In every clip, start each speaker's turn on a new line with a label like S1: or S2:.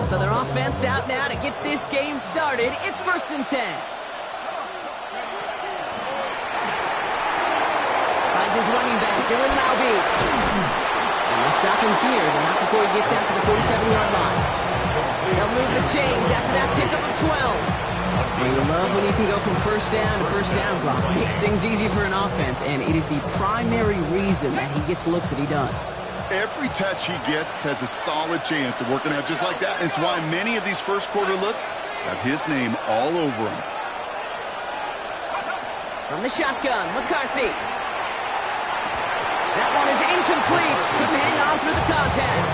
S1: So their offense out now to get this game started. It's 1st and 10. Finds his running back, Dylan Malby. And they'll stop him here, but not before he gets out to the 47-yard line. They'll move the chains after that pickup of 12. And you love when you can go from first down to first down, Brock. Makes things easy for an offense, and it is the primary reason that he gets looks that he does.
S2: Every touch he gets has a solid chance of working out just like that. And it's why many of these first quarter looks have his name all over them.
S1: From the shotgun, McCarthy. That one is incomplete. Couldn't hang on through the contact.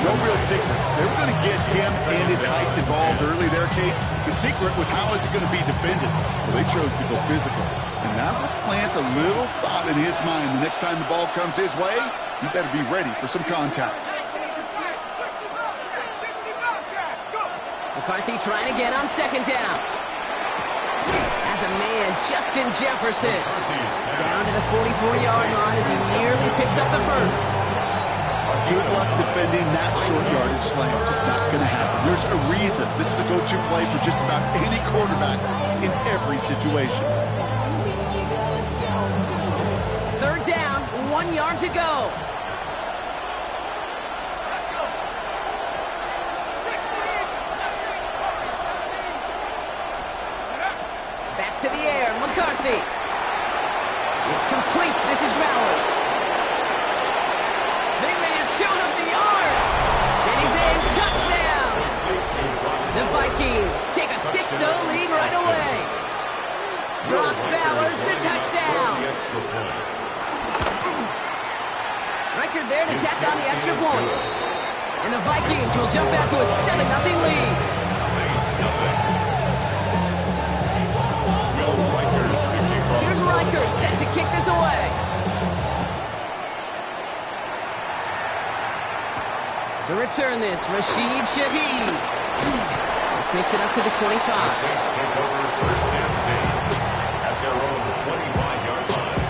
S2: No real secret. They were going to get him and his height involved early there, Kate. The secret was how is it going to be defended? Well, they chose to go physical. And that will plant a little thought in his mind. The next time the ball comes his way, he better be ready for some contact.
S1: McCarthy trying again on 2nd down. As a man, Justin Jefferson. Down to the 44-yard line as he nearly picks up the first.
S2: Good luck defending that short yardage slam. Just not going to happen. There's a reason this is a go-to play for just about any quarterback in every situation.
S1: 3rd down, 1 yard to go. Back to the air, McCarthy. It's complete. This is Bowers. Big man showing up the yards. And he's in. Touchdown. The Vikings take a 6-0 lead right away. Brock Bowers, the touchdown. Record there to tack on the extra point. And the Vikings will jump out to a 7-0 lead. Here's Reichert set to kick this away. To return this, Rashid Shaheed. This makes it up to the 25.
S3: Saints take over 1st and 10 at their own 25-yard line.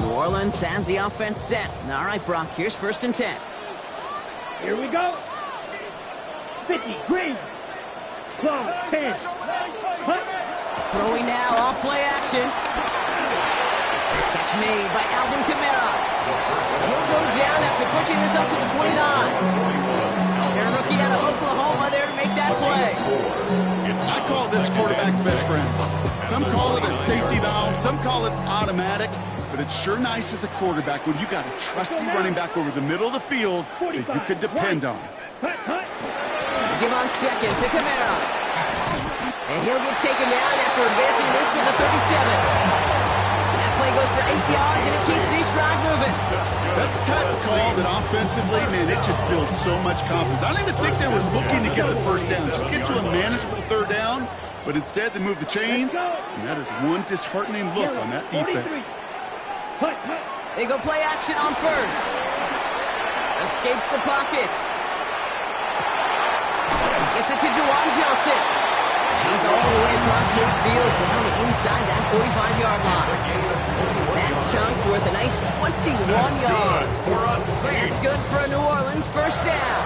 S1: New Orleans has the offense set. All right, Brock, here's 1st and 10.
S4: Here we go. 50, green. Close, 10. Hunt.
S1: Throwing now, off play action. Catch made by Alvin Kamara. He'll go down after pushing this up to the 29. Their rookie out of Oklahoma there to make that play.
S2: I call this quarterback's best friend. Some call it a safety valve, some call it automatic, but it's sure nice as a quarterback when you got a trusty running back over the middle of the field that you could depend on.
S1: Give on 2nd to Kamara. And he'll get taken down after advancing this to the 37. That play goes for 8 yards, and it keeps these drive moving.
S2: That's a tight call that offensively, man, it just builds so much confidence. I don't even think they were looking to get the first down. Just get to a manageable 3rd down, but instead they move the chains, and that is one disheartening look on that defense.
S1: They go play action on 1st. Escapes the pocket. Gets it to Juwan Johnson. He's all the way across midfield down inside that 45-yard line. That chunk worth a nice 21 yards. And that's good for a New Orleans 1st down.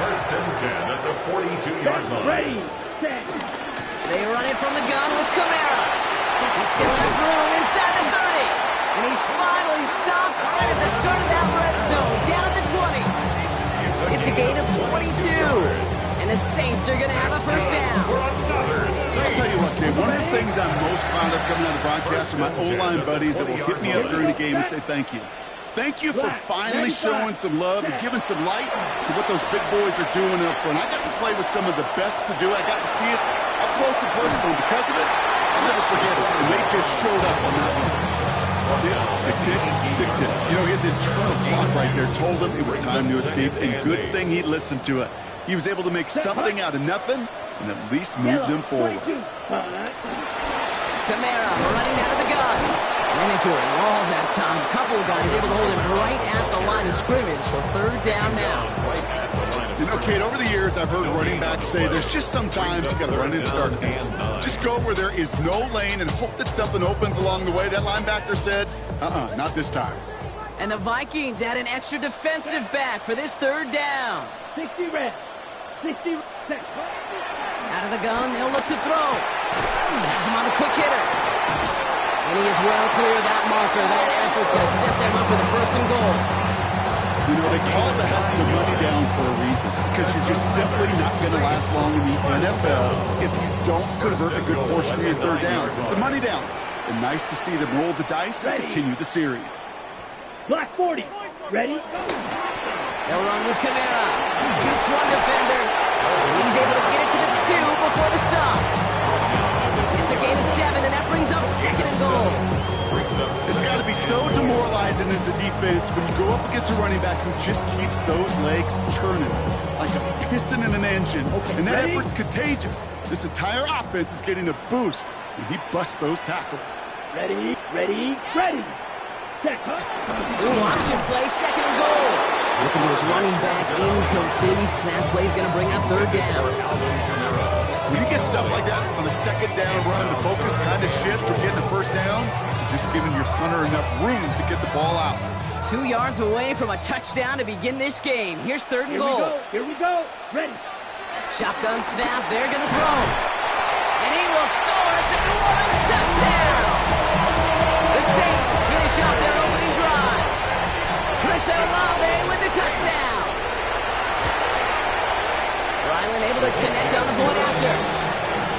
S3: 1st and 10 at the 42-yard line.
S1: They run it from the gun with Kamara. He still has room inside the 30. And he's finally stopped right at the start of that red zone, down at the 20. It's a gain of 22. And the Saints are going to have a 1st down.
S2: I'll tell you what, Kate, one of the things I'm most proud of coming out of the broadcast are my O-line buddies that will hit me up during the game and say thank you. Thank you for finally showing some love and giving some light to what those big boys are doing up front. I got to play with some of the best to do it. I got to see it up close and personal. Because of it, I'll never forget it. And they just showed up on that one. Tick, tick, tick, tick, tick. You know, his internal clock right there told him it was time to escape, and good thing he listened to it. He was able to make something out of nothing and at least move them forward.
S1: Kamara running out of the gun. Ran into a wall that time. A couple of guys able to hold him right at the line of scrimmage. So third down now.
S2: You know, Kate, over the years, I've heard running backs say there's just sometimes you got to run into darkness. Just go where there is no lane and hope that something opens along the way. That linebacker said, not this time.
S1: And the Vikings add an extra defensive back for this third down.
S4: 60 red. 60 set.
S1: Out of the gun, they'll look to throw. Has him on the quick hitter. And he is well clear of that marker. That effort's going to set them up with a first and goal.
S2: You know, they call the money down for a reason, because you're just simply not going to last long in the NFL if you don't convert a good portion of your third downs. It's a money down. And nice to see them roll the dice and continue the series.
S4: Black 40. Ready?
S1: They'll run with Kamara. Jukes one defender. He's able to get it to the 2 before the stop. It's a gain of 7, and that brings up second and goal.
S2: It's got to be so demoralizing as a defense when you go up against a running back who just keeps those legs churning like a piston in an engine. And that effort's contagious. This entire offense is getting a boost when he busts those tackles.
S4: Ready, ready, ready. Check,
S1: Option play, second and goal. Looking to his running back, incomplete. Snap play's going to bring up third down.
S2: When you get stuff like that on a second down run, the focus kind of shifts from getting a first down to just giving your punter enough room to get the ball out.
S1: 2 yards away from a touchdown to begin this game. Here's third and goal.
S4: Here we go. Ready.
S1: Shotgun snap. They're going to throw. And he will score. It's a New Orleans touchdown. The Saints finish off their opening drive. Chris Olave with the touchdown. Ryland able to connect on the point after.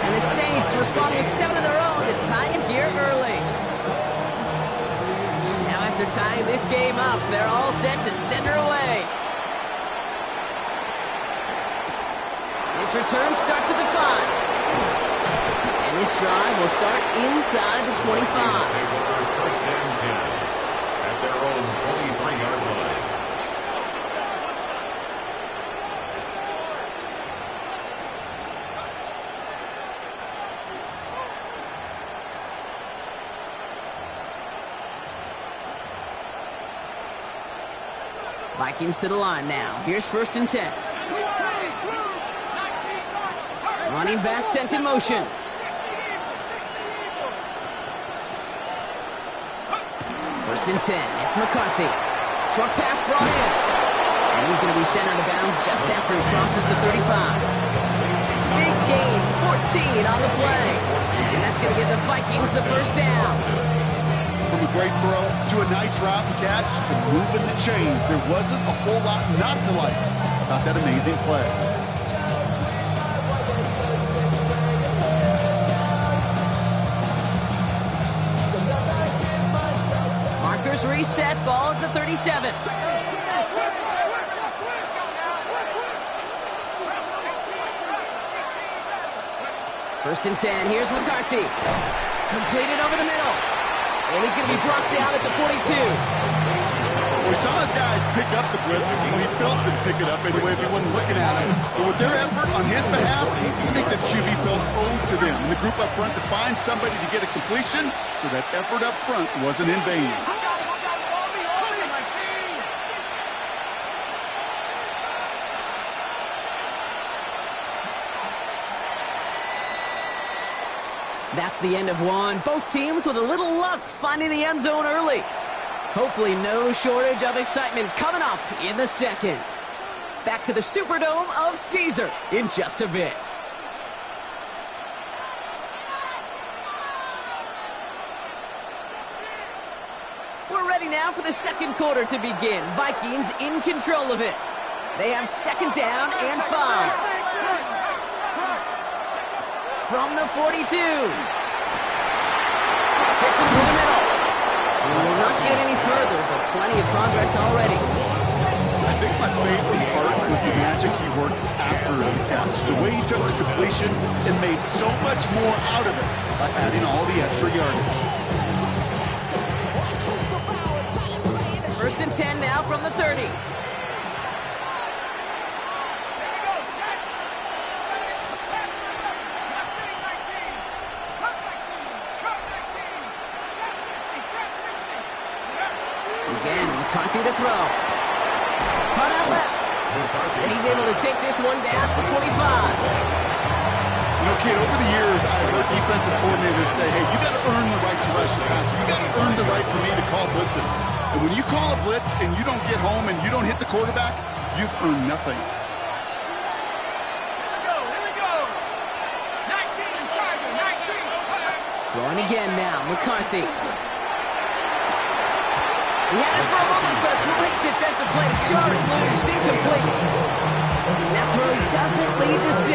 S1: And the Saints respond with 7 of their own to tie it here early. Now after tying this game up, they're all set to send her away. This return starts at the 5. And this drive will start inside the 25.
S3: First and 10 at their own 23-yard line.
S1: Vikings to the line now. Here's first and 10. Running back sent in motion. First and 10. It's McCarthy. Short pass brought in. And he's going to be sent out of bounds just after he crosses the 35. Big gain, 14 on the play. And that's going to give the Vikings the first down.
S2: From a great throw to a nice route and catch to moving the chains, there wasn't a whole lot not to like about that amazing play.
S1: Markers reset, ball at the 37. First and 10, here's McCarthy. Completed over the middle. And he's going to be brought down at the 42.
S2: We saw his guys pick up the blitz. We felt them pick it up anyway if he wasn't looking at him. But with their effort on his behalf, I think this QB felt owed to them. And the group up front to find somebody to get a completion, so that effort up front wasn't in vain.
S1: That's the end of one. Both teams with a little luck finding the end zone early. Hopefully no shortage of excitement coming up in the second. Back to the Superdome of Caesar in just a bit. We're ready now for the second quarter to begin. Vikings in control of it. They have second down and 5. From the 42. Fits it through the middle. We will not get any further, but plenty of progress already.
S2: I think my favorite part was the magic he worked after the catch. The way he took the completion and made so much more out of it by adding all the extra yardage.
S1: First and 10 now from the 30. McCarthy to throw. Cut out left. And he's able to take this one down to the 25.
S2: You know, kid, over the years, I've heard defensive coordinators say, hey, you got to earn the right to rush the pass. You got to earn the right for me to call blitzes. And when you call a blitz and you don't get home and you don't hit the quarterback, you've earned nothing.
S1: Throwing again now, McCarthy. He had it for a moment, but a great defensive play to jar it loose, incomplete. That throw doesn't lead to 6,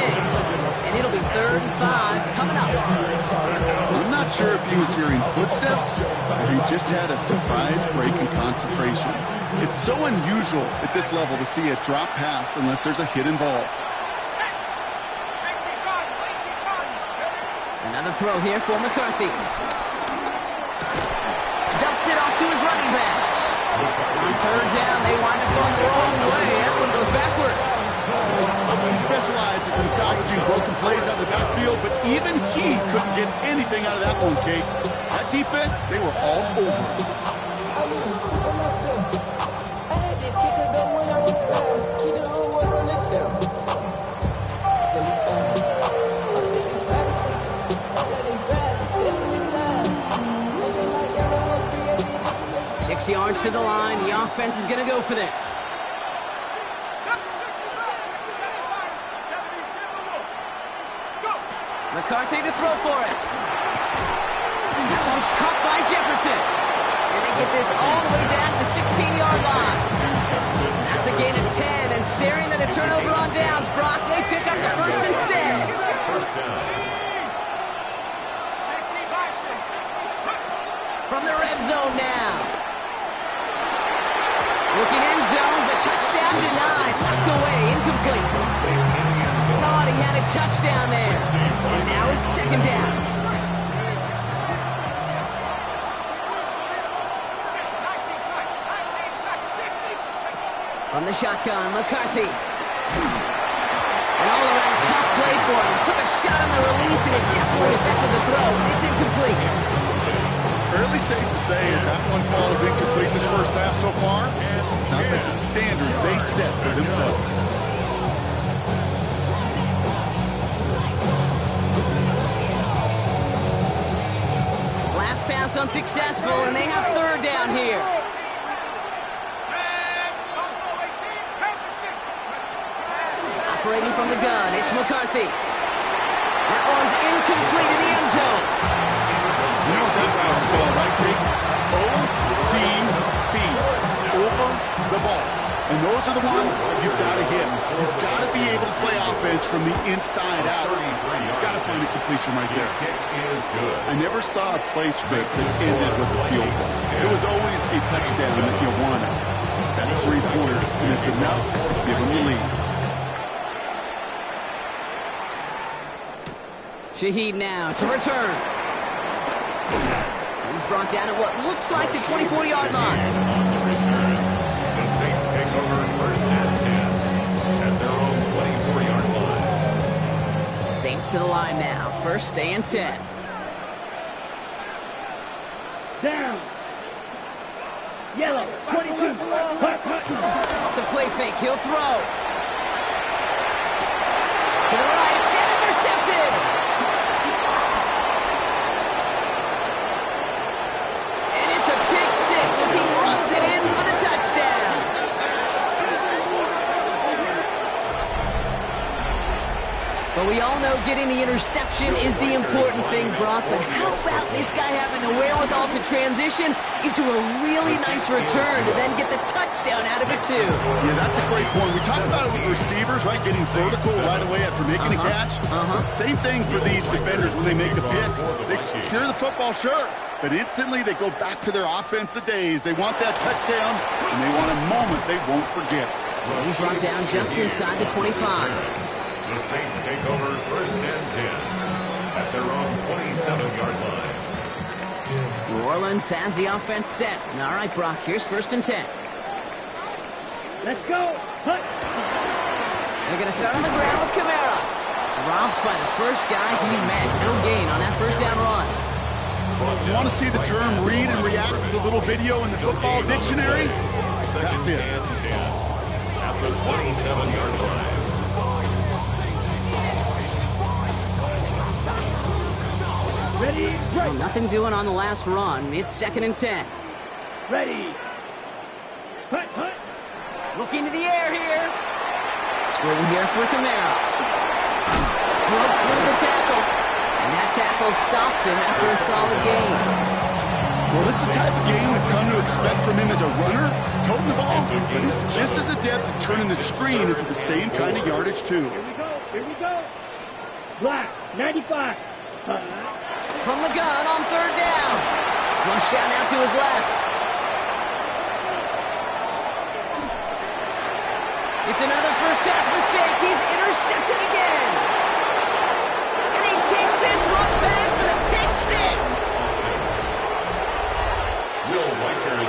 S1: and it'll be 3rd and 5 coming up.
S2: I'm not sure if he was hearing footsteps or he just had a surprise break in concentration. It's so unusual at this level to see a drop pass unless there's a hit involved.
S1: Another throw here for McCarthy. Dumps it off to his running back. On 3rd down, they wind up going the wrong way. That one goes backwards.
S2: He specializes in salvaging broken plays out of the backfield, but even he couldn't get anything out of that one, Kate. That defense, they were all over it.
S1: 6 yards to the line. The offense is going to go for this. McCarthy to throw for it. That one's caught by Jefferson. And they get this all the way down to the 16-yard line. That's a gain of 10, and staring at a turnover on downs, Brock, they pick up the first instead.
S3: First down.
S1: From the red zone now. Looking end zone, but touchdown denied. Knocked away, incomplete. Thought he had a touchdown there. And now it's 2nd down. From the shotgun, McCarthy. An all-around tough play for him. Took a shot on the release, and it definitely affected the throw. It's incomplete.
S2: Fairly safe to say as that one falls incomplete this first half so far, it's not like the standard they set for themselves.
S1: Last pass unsuccessful, and they have 3rd down here. Operating from the gun, it's McCarthy. That one's incomplete in the end zone.
S2: You know what that route's called, right, Kate? O-T-B. Over the ball. And those are the ones you've got to hit. You've got to be able to play offense from the inside out. You've got to find a completion right there.
S3: Kick is good.
S2: I never saw a play script that ended with a field goal. It was always a touchdown that you wanted. That's 3 pointers, and it's enough to give them the lead.
S1: Shaheed now to return. He's brought down at what looks like the 24-yard line.
S3: On the return, the Saints take over 1st and 10 at their own 24-yard line.
S1: Saints to the line now. 1st and 10.
S4: Down. Yellow. 22.
S1: Off the play fake. He'll throw. To the right. It's intercepted. As he runs it in for the touchdown. But we all know getting the interception is the important thing, Brock. But how about this guy having the wherewithal to transition into a really nice return to then get the touchdown out of it, too?
S2: Yeah, that's a great point. We talk about it with receivers, right? Getting vertical right away after making a catch. Same thing for these defenders when they make a pick. They secure the football, sure. But instantly, they go back to their offensive days. They want that touchdown, and they want a moment they won't forget.
S1: He's brought down just inside the 25.
S3: The Saints take over 1st and 10 at their own 27-yard line.
S1: New Orleans has the offense set. All right, Brock, here's 1st and 10.
S4: Let's go. Hunt.
S1: They're going to start on the ground with Kamara. Dropped by the first guy he met. No gain on that 1st down run.
S2: You want to see the term read and react to the little video in the football dictionary? it.
S3: And 10 at the 27-yard line.
S4: Ready,
S1: Well,
S4: right.
S1: nothing doing on the last run. It's 2nd and 10.
S4: Ready. Hut, hut.
S1: Looking to the air here. Screen here for Camara. Broke through the tackle. And that tackle stops him after a solid gain.
S2: Well, this is the type of game we've come to expect from him as a runner, toting the ball, but he's just as adept at turning the screen into the same kind of yardage, too.
S4: Here we go. Here we go. Black, 95.
S1: From the gun on 3rd down. Flush down now to his left. It's another first half mistake. He's intercepted again. And he takes this run back for the pick six.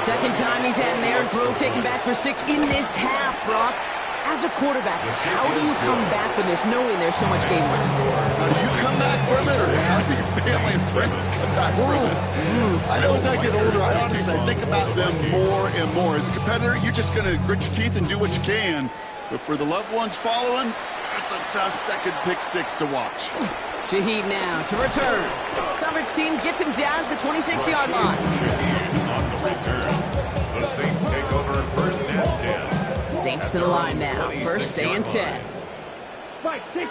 S1: Second time he's had an errant throw taken back for 6 in this half, Brock. As a quarterback, how do you come back from this knowing there's so much game left?
S2: How do you come back from it, or how do your family and friends come back from it? I know as I get older, I honestly think about them more and more. As a competitor, you're just going to grit your teeth and do what you can. But for the loved ones following, that's a tough second pick six to watch.
S1: Shaheed now to return. Coverage team gets him down at the 26-yard line.
S3: The Saints take over 1st and 10.
S1: Saints to the line now. 1st and 10.
S4: 560.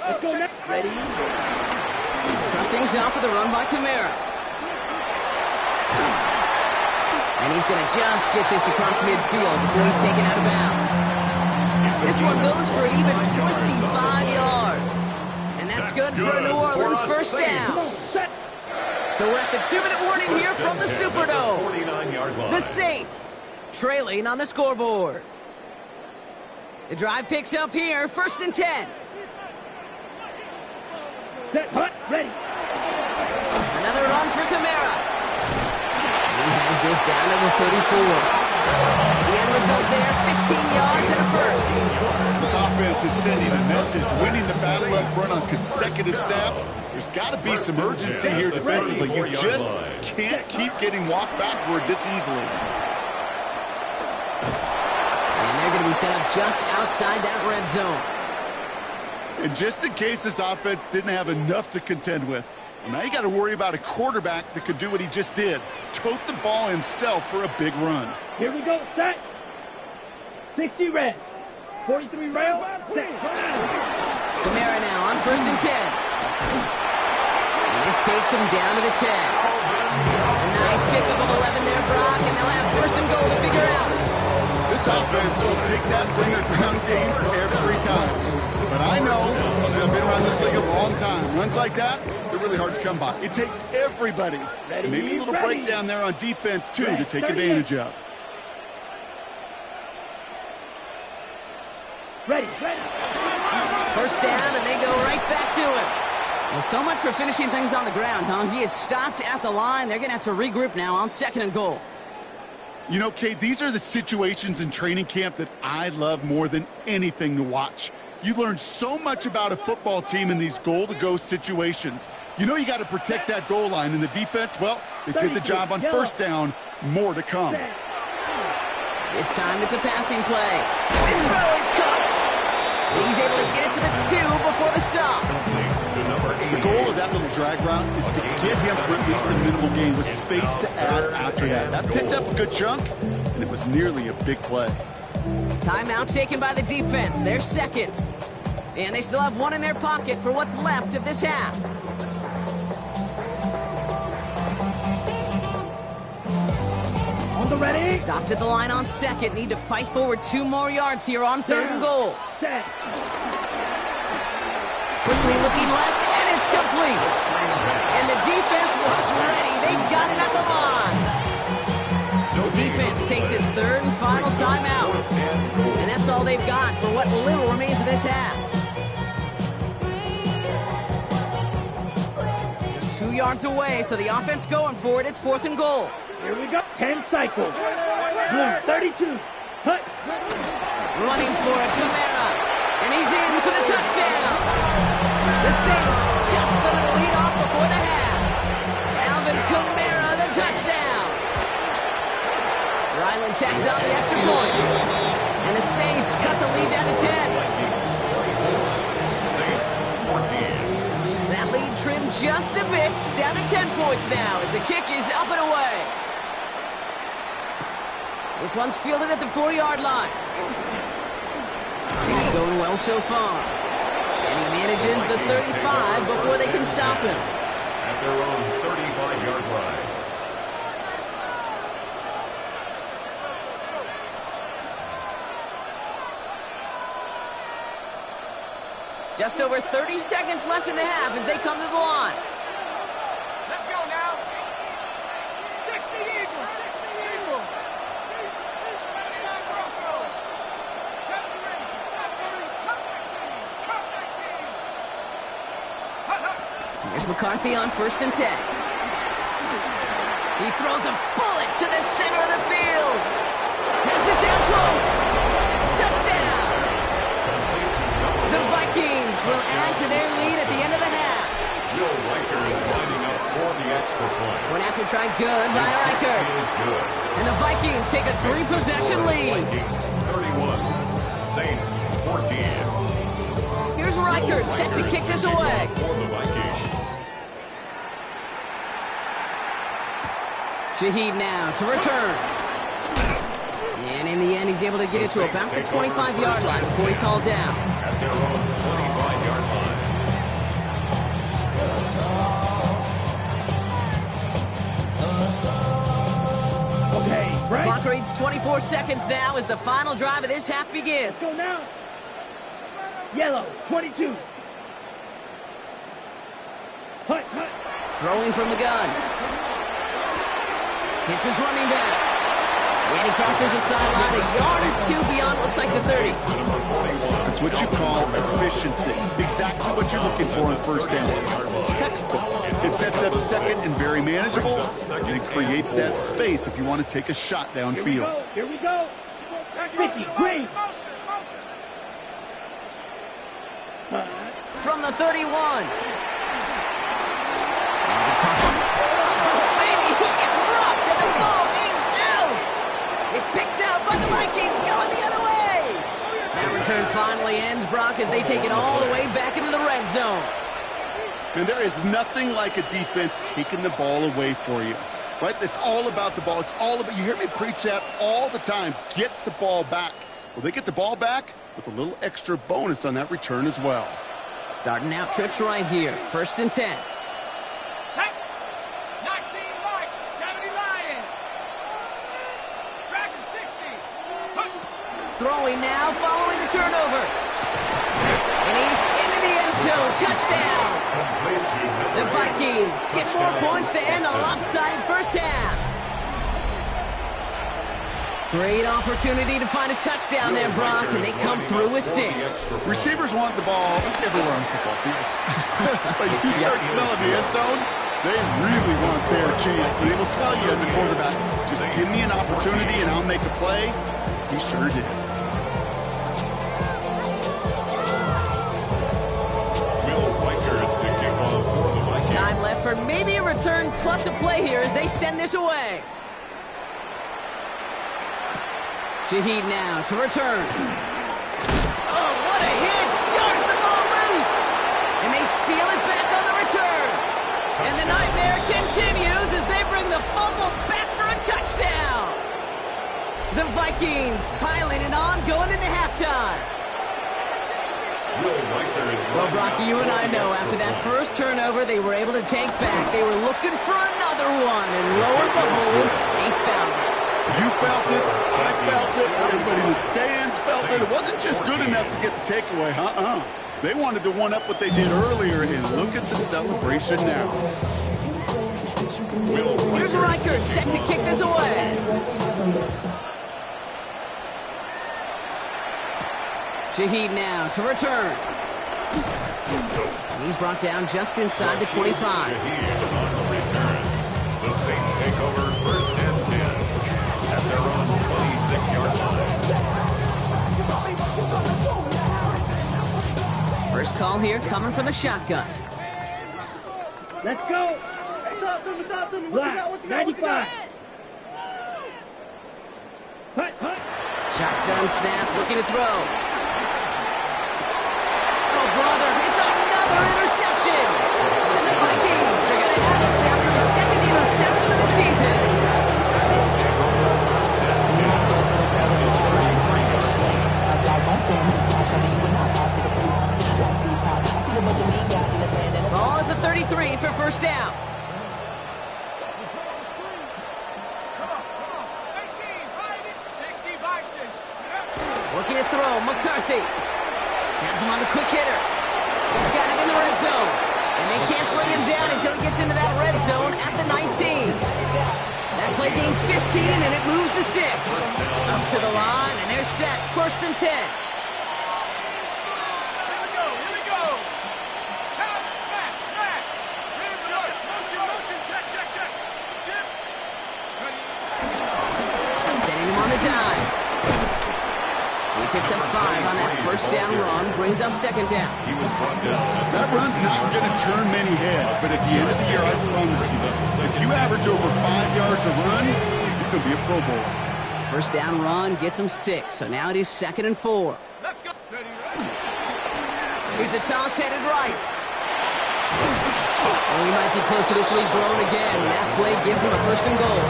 S4: Let's go next. Ready.
S1: Start things off with a run by Camara. And he's going to just get this across midfield before he's taken out of bounds. This one goes for an even 25 yards. And that's good for the New Orleans first down. So we're at the 2-minute warning here from the Superdome. The Saints trailing on the scoreboard. The drive picks up here, 1st and 10.
S4: Set, hut, ready.
S1: Another run for Camara. He has this down to the 34. The end result there, 15 yards and a first.
S2: This offense is sending a message, winning the battle up front on consecutive snaps. There's got to be some urgency here defensively. You just can't keep getting walked backward this easily.
S1: And they're going to be set up just outside that red zone.
S2: And just in case this offense didn't have enough to contend with, now you got to worry about a quarterback that could do what he just did, tote the ball himself for a big run.
S4: Here we go. Set. 60 red. 43 rail. Set.
S1: Camara now on 1st and 10. And this takes him down to the 10. A nice pickup of 11 there, Brock, and they'll have 1st and goal to figure out.
S2: This offense will take that from their ground game every time. But I know, I've been around this league a long time. Runs like that, they're really hard to come by. It takes everybody. And maybe a little breakdown there on defense, too, to take advantage of.
S4: Ready.
S1: 1st down, and they go right back to him. Well, so much for finishing things on the ground, huh? He is stopped at the line. They're going to have to regroup now on 2nd and goal.
S2: You know, Kate, these are the situations in training camp that I love more than anything to watch. You learn so much about a football team in these goal-to-go situations. You know you got to protect that goal line, and the defense, well, they did the job on 1st down. More to come.
S1: This time it's a passing play. This throw is caught. He's able to get it to the 2 before the stop.
S2: The goal of that little drag route is to get him for at least a minimal gain with space to add after that. That picked up a good chunk, and it was nearly a big play.
S1: Timeout taken by the defense. They're 2nd. And they still have 1 in their pocket for what's left of this half.
S4: On the ready.
S1: Stopped at the line on 2nd. Need to fight forward 2 more yards here on 3rd and goal.
S4: Set.
S1: Quickly looking left, and it's complete. And the defense was ready. They got it at the line. The defense takes its 3rd and final timeout. And that's all they've got for what little remains of this half. Just 2 yards away, so the offense going for it. It's 4th and goal.
S4: Here we go. 10 cycles. Blue, 32. Hut.
S1: Running for it, Camara. And he's in for the touchdown. The Saints jump some of the lead off before the half. Alvin Kamara, the touchdown. Ryland tacks on the extra point. And the Saints cut the lead down to 10.
S3: Saints 14.
S1: That lead trimmed just a bit, down to 10 points now as the kick is up and away. This one's fielded at the 4-yard line. He's going well so far. And he manages the 35 before they can stop him.
S3: At their own 35-yard line.
S1: Just over 30 seconds left in the half as they come to the line.
S5: Let's go now. 60 Eagles, 60 Eagles. 79 Broncos. 70 Rangers, 70 Cup 19. Cup 19.
S1: Here's McCarthy on 1st and 10. He throws a bullet to the center of the field. Has it down close. Touchdown. The Vikings will add to their lead at the end of the half.
S3: Will Riker is lining up for the extra point.
S1: One after try good by Riker.
S3: Is good.
S1: And the Vikings take a 3-possession lead.
S3: Vikings 31. Saints 14.
S1: Here's Riker set to kick this away.
S3: For the Vikings.
S1: Shaheed now to return. And in the end, he's able to get it to about the 25-yard line before he's hauled down.
S3: At their own 25-yard line.
S4: Okay, right.
S1: Clock reads 24 seconds now as the final drive of this half begins.
S4: Go now. Yellow, 22. Hut, hut.
S1: Throwing from the gun. Hits his running back. And he crosses the sideline a yard or two beyond, looks like the 30.
S2: That's what you call efficiency. Exactly what you're looking for in 1st down. Textbook. It sets up 2nd and very manageable, and it creates that space if you want to take a shot downfield.
S4: Here we go. 50, green.
S1: From the 31. Oh, baby, he gets rocked and the ball is out. It's picked out by the Vikings going the other way. That return finally ends, Brock, as they take it all the way back into the red zone.
S2: And there is nothing like a defense taking the ball away for you. Right? It's all about the ball. It's all about, you hear me preach that all the time. Get the ball back. Well, they get the ball back with a little extra bonus on that return as well.
S1: Starting out trips right here. 1st and 10.
S5: Set. 19 Light, 70 Lion. Dragon 60. Hut.
S1: Throwing now, following the turnover. And he's into the end zone. Touchdown. The Vikings get more points to end a lopsided 1st half. Great opportunity to find a touchdown there, Brock, and they come through with 6.
S2: Receivers want the ball everywhere on football fields. But you start smelling the end zone, they really want their chance. And they will tell you as a quarterback, just give me an opportunity and I'll make a play. He sure did.
S3: Will Riker to kick off for the Vikings.
S1: Time left for maybe a return plus a play here as they send this away. Shaheed now to return. Oh, what a hit! Jars the ball loose! And they steal it back on the return. And the nightmare continues as they bring the fumble back for a touchdown. The Vikings piling it on going into halftime. Well, Brocky, you and I know after that first turnover they were able to take back. They were looking for another one, and lo and behold, they found it.
S2: You felt it, I felt it, everybody in the stands felt it. It wasn't just good enough to get the takeaway, They wanted to one-up what they did earlier, and look at the celebration now.
S1: Here's Riker set to kick this away. Shaheed now to return. And he's brought down just inside the 25.
S3: Shaheed on the return. The Saints take over 1st and 10 at their own 26-yard line.
S1: First call here coming from the shotgun.
S4: Let's go.
S5: Hey, talk to me.
S4: Black, 95.
S1: Shotgun snap, looking to throw. Oh, brother, it's another interception. And the Vikings are going to have it after his second interception of the season. Ball at the 33 for first down. Looking to throw, McCarthy. Has him on the quick hitter. He's got it in the red zone. And they can't bring him down until he gets into that red zone at the 19. That play gains 15, and it moves the sticks. Up to the line, and they're set. First and 10. Setting him on the dive. He picks up 5 on that first down run, brings up second down.
S3: He was brought down.
S2: That run's not going to turn many heads, but at the end of the year, I promise you, if you average over 5 yards a run, you could be a Pro Bowler.
S1: First down run gets him 6, so now it is second and 4.
S5: Let's go.
S1: Here's a toss headed right. Oh, he might be close to this lead growing again. That play gives him a first and goal.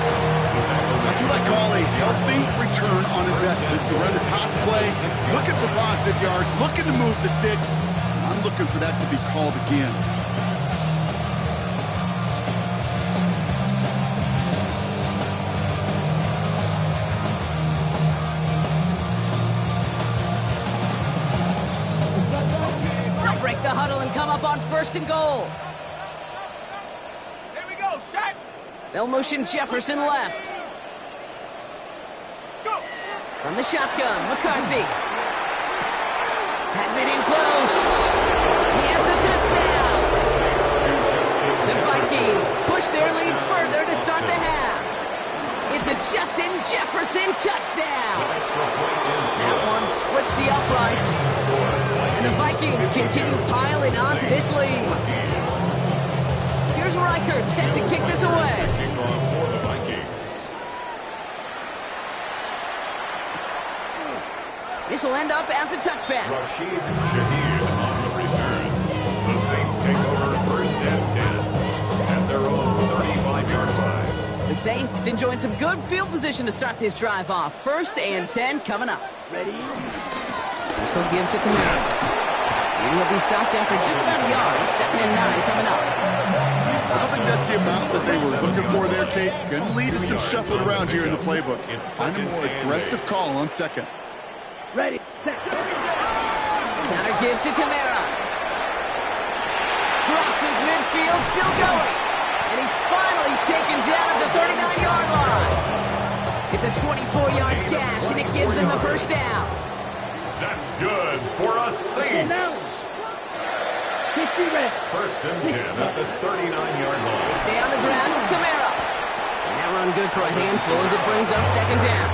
S2: That's what I call a healthy return on investment. You run the toss play, looking for positive yards, looking to move the sticks. I'm looking for that to be called again.
S1: They'll break the huddle and come up on first and goal.
S5: Here we go. Set.
S1: They'll motion Jefferson left.
S5: Go.
S1: From the shotgun, McCarthy. Has it in close. He has the touchdown. The Vikings push their lead further to start the half. It's a Justin Jefferson touchdown. That one splits the uprights. And the Vikings continue piling on to this lead. Here's Reichert set to kick this away.
S3: Kickoff for the Vikings.
S1: This will end up as a touchback.
S3: Rashid Shaheed on the return. The Saints take over first and 10 at their own 35-yard line.
S1: The Saints enjoying some good field position to start this drive off. First and 10 coming up.
S4: Ready?
S1: Let's go give to Kamara. He'll be stopped after just about a yard. Second and 9 coming up.
S2: I don't think that's the amount that they were looking for there, Kate. Going to lead to some shuffling around here in the playbook. Find a more aggressive call on second.
S4: Ready? Set.
S1: Counter give to Kamara. Crosses midfield, still going. And he's finally taken down at the 39-yard line. It's a 24-yard gash, and it gives them the first down.
S3: That's good for a Saints.
S4: 50 red.
S3: First and 10 at the 39-yard line.
S1: Stay on the ground with Kamara. And that run good for a handful as it brings up second down.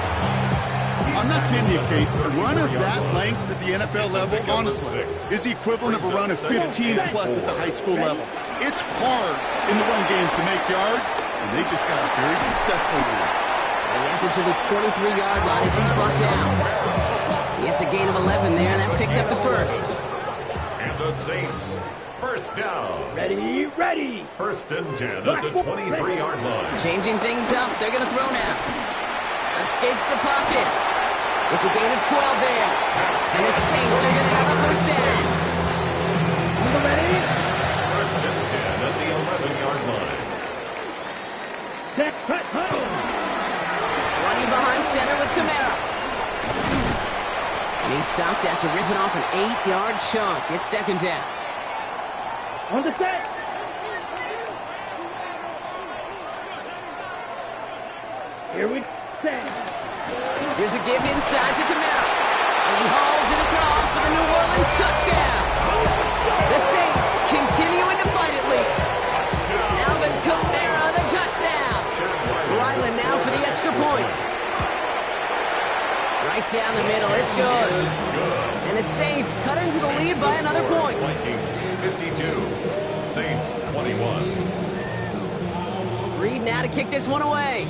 S2: I'm not kidding you, Kate. A run of that length at the NFL level, honestly, is the equivalent of a run of 15-plus at the high school level. It's hard in the run game to make yards, and they just got a very successful one.
S1: He has it to the 23-yard line as he's brought down. He gets a gain of 11 there, and that picks up the first.
S3: And the Saints, first down.
S4: Ready? Ready.
S3: First and 10 at the 23-yard line.
S1: Changing things up, they're going to throw now. Escapes the pocket. It's a gain of 12 there. And the Saints are going to have a first down.
S4: Number ready?
S3: First and 10 at the 11-yard line.
S4: Set. Cut.
S1: Running behind center with Kamara. And he's stopped after ripping off an 8-yard chunk. It's second down.
S4: On the set. Here we set.
S1: Here's a give inside to Kamara. And he hauls it across for the New Orleans touchdown. The Saints continuing to fight at least. Alvin Kamara, the touchdown. Ryland now for the extra point. Right down the middle, it's good. And the Saints cut into the lead by another point.
S3: Vikings 52, Saints 21.
S1: Reed now to kick this one away.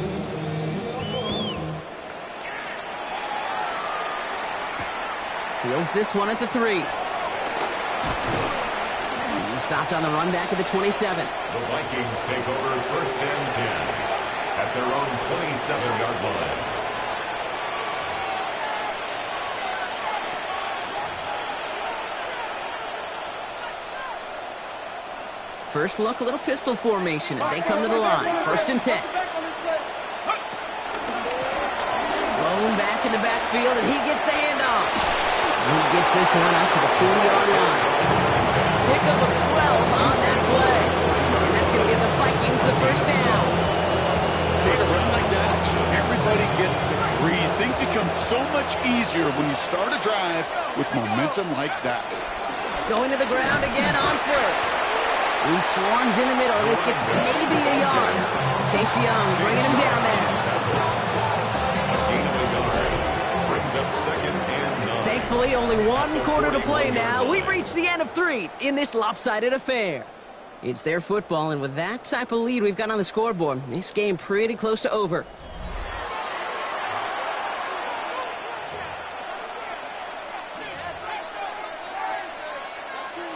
S1: Fields this one at the 3. He stopped on the run back at the 27.
S3: The Vikings take over first and 10 at their own 27-yard line.
S1: First look, a little pistol formation as they come to the line. First and 10. Blown back in the backfield, and he gets the handoff. He gets this one out to the 40-yard line. Pickup of 12 on that play. And that's going to give the Vikings the first down.
S2: With a run like that, it's just everybody gets to breathe. Things become so much easier when you start a drive with momentum like that.
S1: Going to the ground again on first. He swarms in the middle. This gets maybe a yard. Chase Young bringing him down there.
S3: Brings up second and 9.
S1: Thankfully, only one quarter to play now. We've reached the end of 3 in this lopsided affair. It's their football, and with that type of lead we've got on the scoreboard, this game pretty close to over.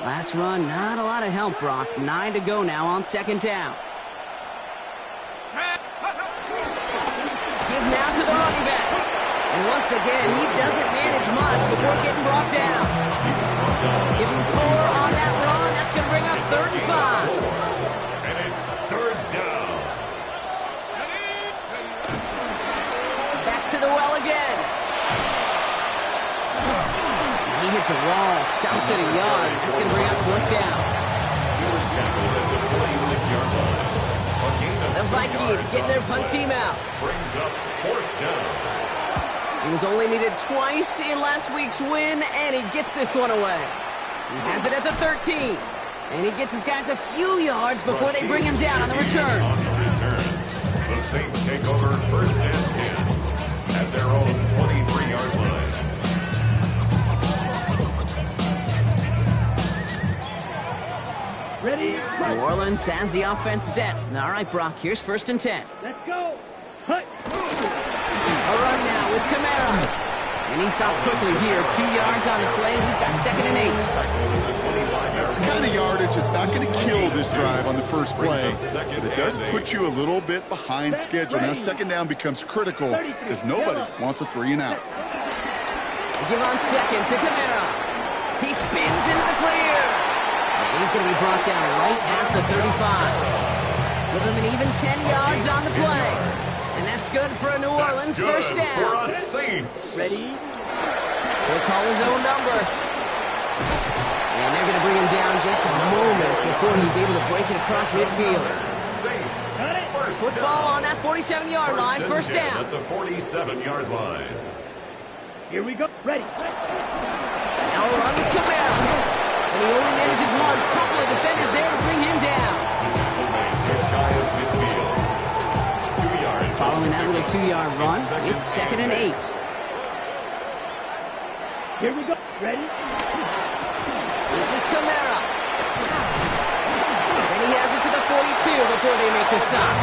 S1: Last run, not a lot of help, Brock. 9 to go now on second down. Give now to the running back. And once again, he doesn't manage much before getting brought down. Give him 4 on that run. That's going to bring up 3rd and 5.
S3: And it's 3rd down.
S1: Back to the well again. He hits a wall, stops at a yard. That's going to bring up 4th down.
S3: He was tackled at the 46-yard line.
S1: The Vikings getting their punt team out.
S3: Brings up 4th down.
S1: He was only needed twice in last week's win, and he gets this one away. He has it at the 13. And he gets his guys a few yards before they bring him down on the return.
S3: On the return, the Saints take over first and 10 at their own 23-yard line.
S4: Ready?
S1: New Orleans has the offense set. All right, Brock, here's first and 10.
S4: Let's go. Hut.
S1: A run now with Kamara. And he stops quickly here. 2 yards on the play. We've got second and 8.
S2: That's the kind of yardage that's not going to kill this drive on the first play. But it does put you a little bit behind schedule. Now second down becomes critical because nobody wants a 3 and out.
S1: Give on second to Kamara. He spins into the clear. And he's going to be brought down right at the 35. Give him an even 10 yards on the play. And that's good for a New Orleans first down.
S3: For a Saints.
S4: Ready?
S1: He'll call his own number. And they're going to bring him down just a moment before he's able to break it across midfield.
S3: Saints. First
S1: Football
S3: down.
S1: on that 47-yard line, first down.
S3: At the 47-yard line.
S4: Here we go. Ready.
S1: Now a run with Kamara. And he only manages one. Couple of defenders there to bring him down.
S3: Just shy of midfield. 2 yards.
S1: Following that little 2-yard run, it's second and 8.
S4: Here we go. Ready?
S1: This is Kamara. And he has it to the 42 before they make the stop.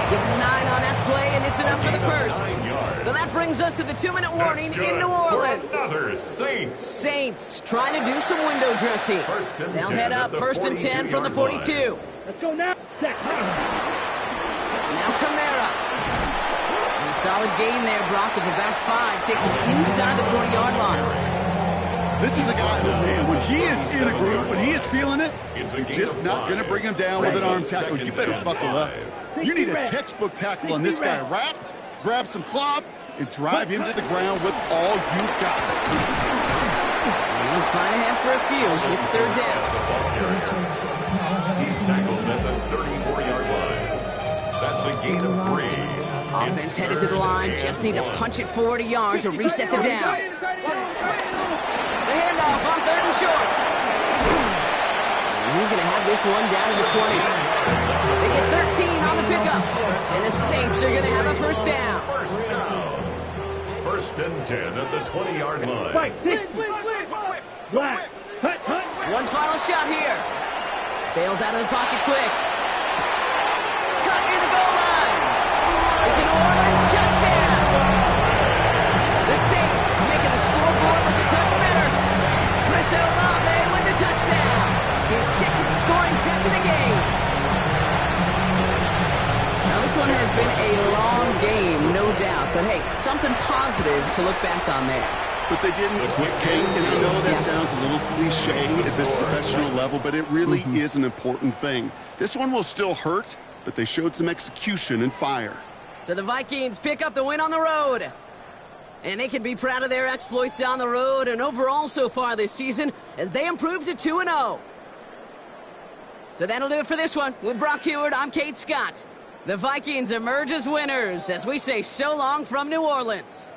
S1: Give him 9 on that play, and it's enough for the first. So that brings us to the 2-minute warning in New Orleans.
S3: Another Saints.
S1: Saints trying to do some window dressing. They'll head up first and 10 from the 42.
S4: Let's go now. Set.
S1: Now Kamara. And a solid gain there, Brock, of about 5. Takes him inside the 40-yard line.
S2: This is a guy who, man, when he is in a group, when he is feeling it, you're just not going to bring him down with an arm tackle. You better buckle up. You need a textbook tackle on this guy. Wrap, grab some cloth, and drive him to the ground with all you got.
S1: And he'll find him for a few. It's third down.
S3: He's tackled at the 34-yard line. That's a gain of 3.
S1: Offense headed to the line. Just need to punch it forward a yard to reset the downs. The handoff on third and short. And he's going to have this one down to the 20. They get 13 on the pickup. And the Saints are going to have a first down.
S3: First down. First and 10 at the 20-yard line.
S4: Fight. Black. Hut. Hut.
S1: One final shot here. Bails out of the pocket quick. Cut near the goal line. It's an New Orleans touchdown. The Saints making the scoreboard look a touchdown. But hey, something positive to look back on there.
S2: But they didn't quit, Kate, and I know that sounds a little cliche at this professional level, but it really is an important thing. This one will still hurt, but they showed some execution and fire.
S1: So the Vikings pick up the win on the road. And they can be proud of their exploits on the road and overall so far this season as they improve to 2-0. So that'll do it for this one. With Brock Heward, I'm Kate Scott. The Vikings emerge as winners as we say so long from New Orleans.